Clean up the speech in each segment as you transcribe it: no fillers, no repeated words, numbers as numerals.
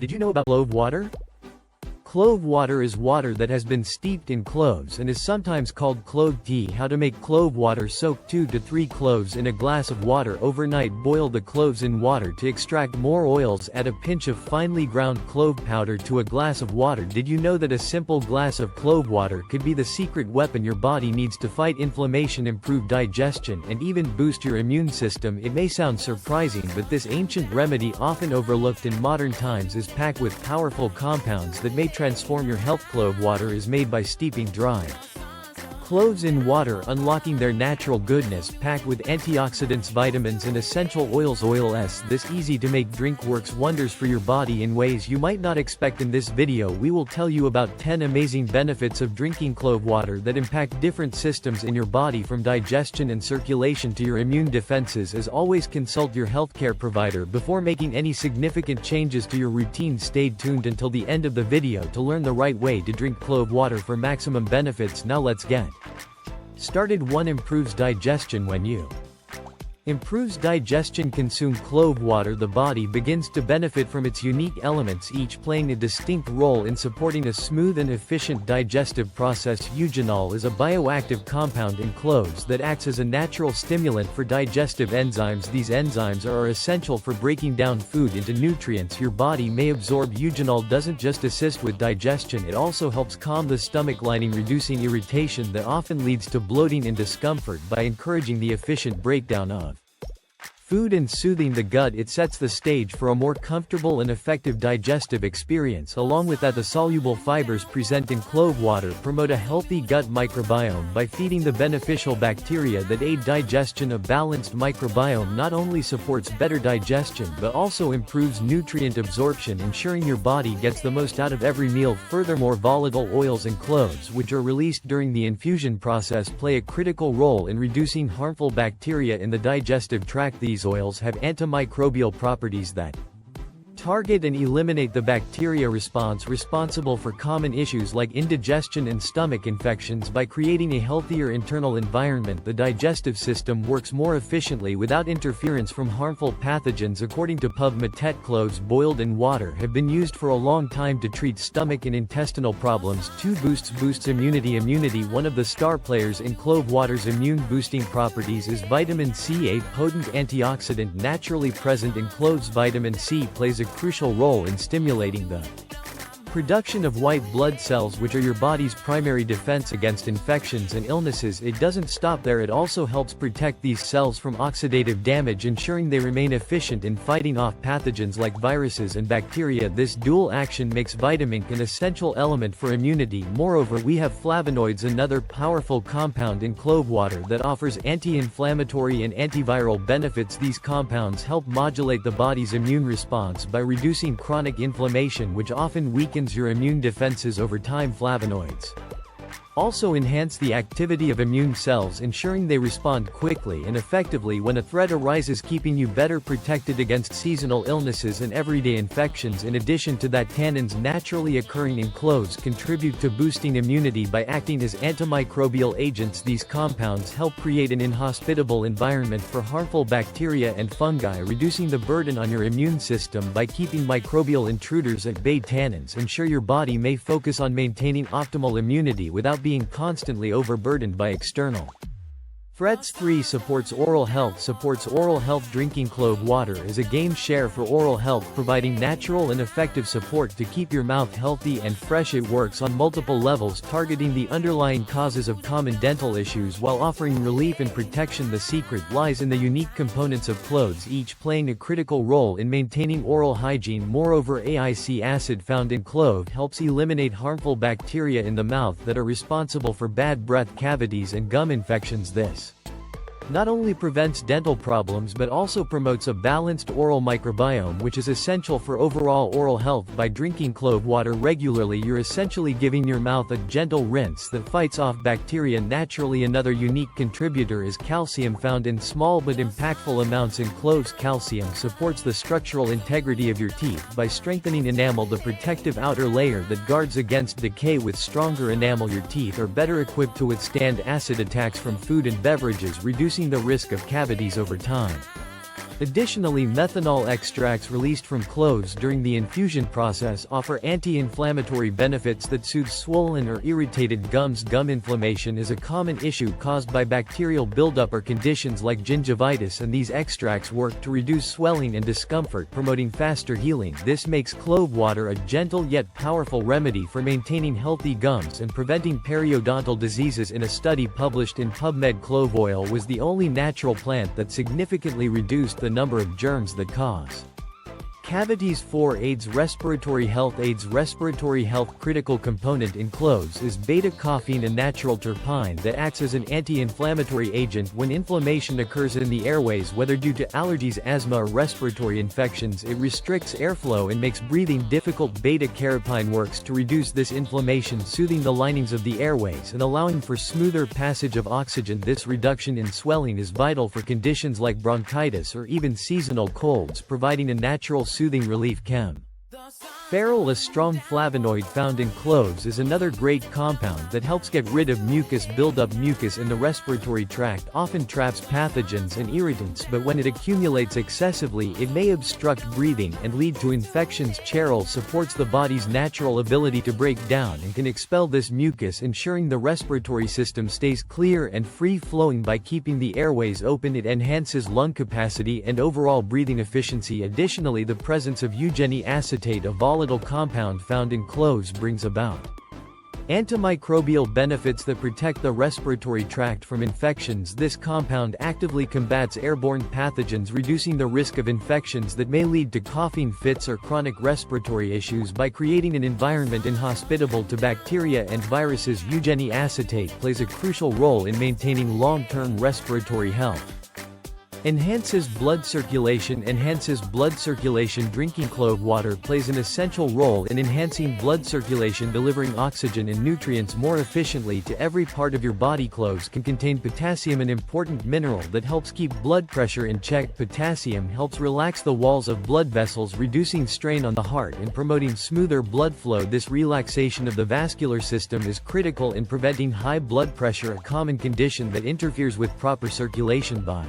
Did you know about clove water? Clove water is water that has been steeped in cloves and is sometimes called clove tea. How to make clove water: soak 2 to 3 cloves in a glass of water overnight. Boil the cloves in water to extract more oils. Add a pinch of finely ground clove powder to a glass of water. Did you know that a simple glass of clove water could be the secret weapon your body needs to fight inflammation, improve digestion, and even boost your immune system? It may sound surprising, but this ancient remedy, often overlooked in modern times, is packed with powerful compounds that may transform your health. Clove water is made by steeping dry cloves in water, unlocking their natural goodness. Packed with antioxidants, vitamins, and essential oils. This easy-to-make drink works wonders for your body in ways you might not expect. In this video, we will tell you about 10 amazing benefits of drinking clove water that impact different systems in your body, from digestion and circulation to your immune defenses. As always, consult your healthcare provider before making any significant changes to your routine. Stay tuned until the end of the video to learn the right way to drink clove water for maximum benefits. Now let's get started. 1. Improves digestion. When you improves digestion, consume clove water, the body begins to benefit from its unique elements, each playing a distinct role in supporting a smooth and efficient digestive process. Eugenol is a bioactive compound in cloves that acts as a natural stimulant for digestive enzymes. These enzymes are essential for breaking down food into nutrients your body may absorb. Eugenol doesn't just assist with digestion, it also helps calm the stomach lining, reducing irritation that often leads to bloating and discomfort by encouraging the efficient breakdown of food and soothing the gut. It sets the stage for a more comfortable and effective digestive experience. Along with that, the soluble fibers present in clove water promote a healthy gut microbiome by feeding the beneficial bacteria that aid digestion. A balanced microbiome not only supports better digestion but also improves nutrient absorption, ensuring your body gets the most out of every meal. Furthermore, volatile oils and cloves, which are released during the infusion process, play a critical role in reducing harmful bacteria in the digestive tract. These oils have antimicrobial properties that target and eliminate the bacteria responsible for common issues like indigestion and stomach infections. By creating a healthier internal environment, the digestive system works more efficiently without interference from harmful pathogens. According to PubMed, cloves boiled in water have been used for a long time to treat stomach and intestinal problems. 2. Boosts immunity. One of the star players in clove water's immune-boosting properties is vitamin C, a potent antioxidant naturally present in cloves. Vitamin C plays a crucial role in stimulating the production of white blood cells, which are your body's primary defense against infections and illnesses. It doesn't stop there, it also helps protect these cells from oxidative damage, ensuring they remain efficient in fighting off pathogens like viruses and bacteria. This dual action makes vitamin C an essential element for immunity. Moreover, we have flavonoids, another powerful compound in clove water that offers anti-inflammatory and antiviral benefits. These compounds help modulate the body's immune response by reducing chronic inflammation, which often weakens your immune defenses over time. Flavonoids also enhance the activity of immune cells, ensuring they respond quickly and effectively when a threat arises, keeping you better protected against seasonal illnesses and everyday infections. In addition to that, tannins naturally occurring in cloves contribute to boosting immunity by acting as antimicrobial agents. These compounds help create an inhospitable environment for harmful bacteria and fungi, reducing the burden on your immune system by keeping microbial intruders at bay. Tannins ensure your body may focus on maintaining optimal immunity without being constantly overburdened by external threats. 3. Supports oral health. Drinking clove water is a game changer for oral health, providing natural and effective support to keep your mouth healthy and fresh. It works on multiple levels, targeting the underlying causes of common dental issues while offering relief and protection. The secret lies in the unique components of cloves, each playing a critical role in maintaining oral hygiene. Moreover, AIC acid found in clove helps eliminate harmful bacteria in the mouth that are responsible for bad breath, cavities, and gum infections. This not only prevents dental problems but also promotes a balanced oral microbiome, which is essential for overall oral health. By drinking clove water regularly, you're essentially giving your mouth a gentle rinse that fights off bacteria naturally. Another unique contributor is calcium, found in small but impactful amounts in cloves. Calcium supports the structural integrity of your teeth by strengthening enamel, the protective outer layer that guards against decay. With stronger enamel, your teeth are better equipped to withstand acid attacks from food and beverages, reducing the risk of cavities over time. Additionally, methanol extracts released from cloves during the infusion process offer anti-inflammatory benefits that soothe swollen or irritated gums. Gum inflammation is a common issue caused by bacterial buildup or conditions like gingivitis, and these extracts work to reduce swelling and discomfort, promoting faster healing. This makes clove water a gentle yet powerful remedy for maintaining healthy gums and preventing periodontal diseases. In a study published in PubMed, clove oil was the only natural plant that significantly reduced the number of germs that cause cavities. 4. Aids respiratory health. Aids respiratory health. Critical component in cloves is beta-caffeine, a natural terpene that acts as an anti-inflammatory agent when inflammation occurs in the airways, whether due to allergies, asthma, or respiratory infections. It restricts airflow and makes breathing difficult. Beta-carotene works to reduce this inflammation, soothing the linings of the airways and allowing for smoother passage of oxygen. This reduction in swelling is vital for conditions like bronchitis or even seasonal colds, providing a natural soothing relief. Chem. Ferrule, a strong flavonoid found in cloves, is another great compound that helps get rid of mucus buildup. Mucus in the respiratory tract often traps pathogens and irritants, but when it accumulates excessively, it may obstruct breathing and lead to infections. Cherol supports the body's natural ability to break down and can expel this mucus, ensuring the respiratory system stays clear and free-flowing by keeping the airways open. It enhances lung capacity and overall breathing efficiency. Additionally, the presence of eugenic acetate, a volatile compound found in cloves, brings about antimicrobial benefits that protect the respiratory tract from infections. This compound actively combats airborne pathogens, reducing the risk of infections that may lead to coughing fits or chronic respiratory issues by creating an environment inhospitable to bacteria and viruses. Eugenic acetate plays a crucial role in maintaining long-term respiratory health. Enhances blood circulation. Enhances blood circulation. Drinking clove water plays an essential role in enhancing blood circulation, delivering oxygen and nutrients more efficiently to every part of your body. Cloves can contain potassium, an important mineral that helps keep blood pressure in check. Potassium helps relax the walls of blood vessels, reducing strain on the heart and promoting smoother blood flow. This relaxation of the vascular system is critical in preventing high blood pressure, a common condition that interferes with proper circulation by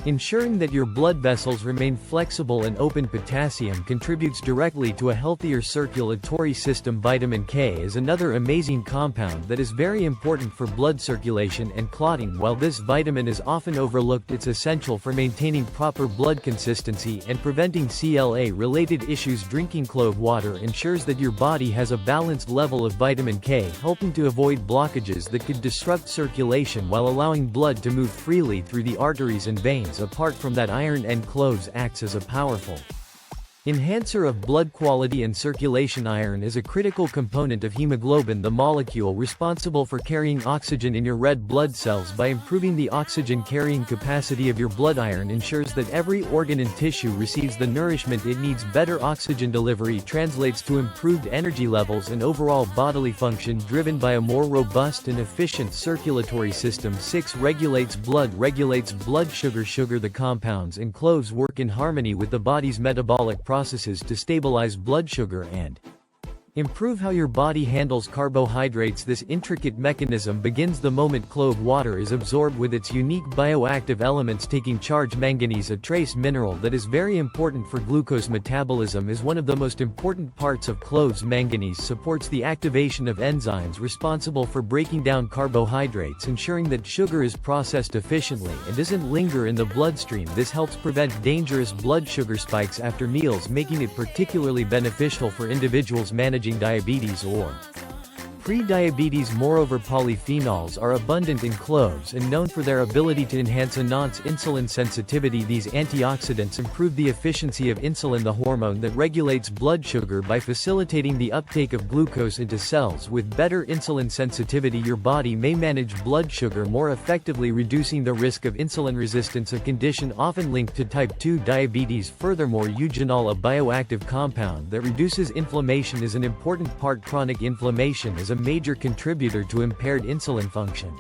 ensuring that your blood vessels remain flexible and open. Potassium contributes directly to a healthier circulatory system. Vitamin K is another amazing compound that is very important for blood circulation and clotting. While this vitamin is often overlooked, it's essential for maintaining proper blood consistency and preventing CLA-related issues. Drinking clove water ensures that your body has a balanced level of vitamin K, helping to avoid blockages that could disrupt circulation while allowing blood to move freely through the arteries and veins. Apart from that, iron and cloves acts as a powerful enhancer of blood quality and circulation. Iron is a critical component of hemoglobin, the molecule responsible for carrying oxygen in your red blood cells. By improving the oxygen carrying capacity of your blood, iron ensures that every organ and tissue receives the nourishment it needs. Better oxygen delivery translates to improved energy levels and overall bodily function, driven by a more robust and efficient circulatory system. 6. Regulates blood sugar. The compounds in cloves work in harmony with the body's metabolic processes to stabilize blood sugar and improve how your body handles carbohydrates. This intricate mechanism begins the moment clove water is absorbed, with its unique bioactive elements taking charge. Manganese, a trace mineral that is very important for glucose metabolism, is one of the most important parts of cloves. Manganese supports the activation of enzymes responsible for breaking down carbohydrates, ensuring that sugar is processed efficiently and doesn't linger in the bloodstream. This helps prevent dangerous blood sugar spikes after meals, making it particularly beneficial for individuals managing diabetes or pre-diabetes. Moreover, polyphenols are abundant in cloves and known for their ability to enhance a non's insulin sensitivity. These antioxidants improve the efficiency of insulin, the hormone that regulates blood sugar, by facilitating the uptake of glucose into cells. With better insulin sensitivity, your body may manage blood sugar more effectively, reducing the risk of insulin resistance, a condition often linked to type 2 diabetes. Furthermore, eugenol, a bioactive compound that reduces inflammation, is an important part. Chronic inflammation is a major contributor to impaired insulin function.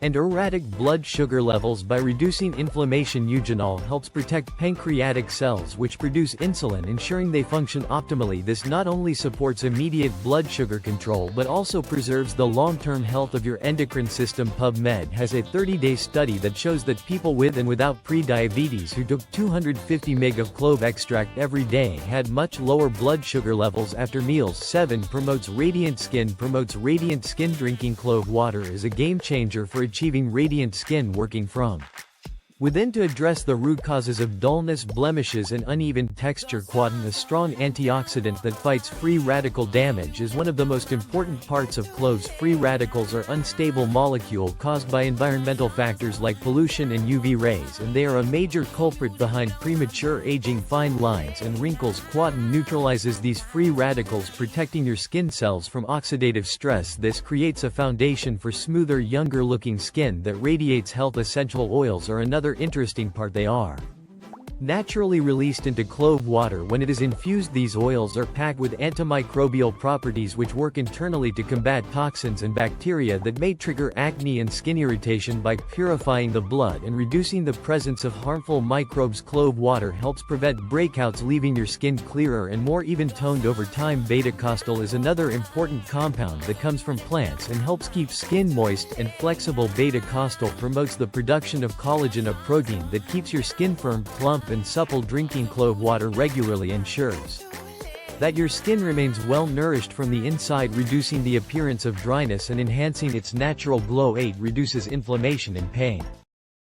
and erratic blood sugar levels. By reducing inflammation, eugenol helps protect pancreatic cells which produce insulin, ensuring they function optimally. This not only supports immediate blood sugar control but also preserves the long-term health of your endocrine system. PubMed has a 30-day study that shows that people with and without pre-diabetes who took 250 mg of clove extract every day had much lower blood sugar levels after meals. 7. Promotes radiant skin. Promotes radiant skin. Drinking clove water is a game changer for achieving radiant skin. Working from within to address the root causes of dullness, blemishes and uneven texture. Quatin, a strong antioxidant that fights free radical damage, is one of the most important parts of cloves. Free radicals are unstable molecules caused by environmental factors like pollution and UV rays, and they are a major culprit behind premature aging, fine lines and wrinkles. Quatin neutralizes these free radicals, protecting your skin cells from oxidative stress. This creates a foundation for smoother, younger-looking skin that radiates health. Essential oils are another interesting part. They are naturally released into clove water when it is infused. These oils are packed with antimicrobial properties which work internally to combat toxins and bacteria that may trigger acne and skin irritation. By purifying the blood and reducing the presence of harmful microbes, clove water helps prevent breakouts, leaving your skin clearer and more even-toned over time. Beta-costal is another important compound that comes from plants and helps keep skin moist and flexible. Beta-costal promotes the production of collagen, a protein that keeps your skin firm, plump and supple. Drinking clove water regularly ensures that your skin remains well nourished from the inside, reducing the appearance of dryness and enhancing its natural glow. 8. Reduces inflammation and pain.